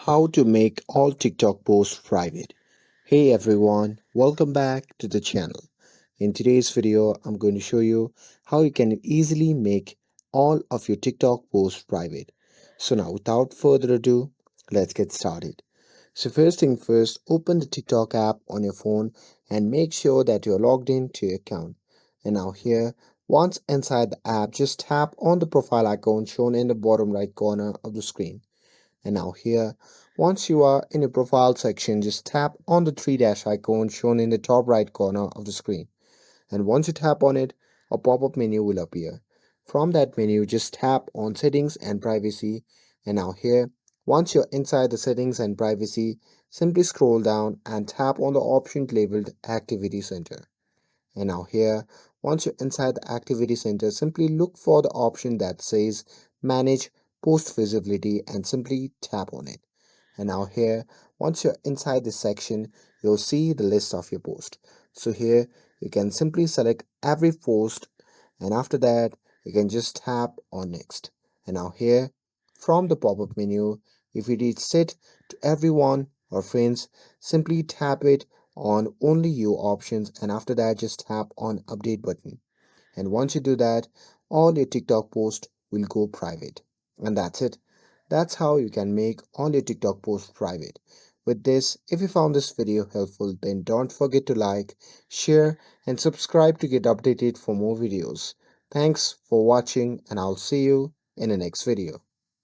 How to make all TikTok posts private. Hey everyone, welcome back to the channel. In today's video, I'm going to show you how you can easily make all of your TikTok posts private. So now without further ado, let's get started. So first thing first, open the TikTok app on your phone and make sure that you're logged in to your account. And now here, once inside the app, just tap on the profile icon shown in the bottom right corner of the screen. And now here, once you are in your profile section, just tap on the three dash icon shown in the top right corner of the screen. And once you tap on it, a pop-up menu will appear. From that menu, just tap on settings and privacy. And now here, once you're inside the settings and privacy, simply scroll down and tap on the option labeled Activity Center. And now here, once you're inside the Activity Center, simply look for the option that says Manage Post Visibility and simply tap on it. And now here, once you're inside this section, you'll see the list of your post. So here, you can simply select every post, and after that, you can just tap on Next. And now here, from the pop-up menu, if you reach Set to Everyone or Friends, simply tap it on Only You options, and after that, just tap on Update button. And once you do that, all your TikTok posts will go private. And that's it. That's how you can make all your TikTok posts private. With this, if you found this video helpful, then don't forget to like, share, and subscribe to get updated for more videos. Thanks for watching, and I'll see you in the next video.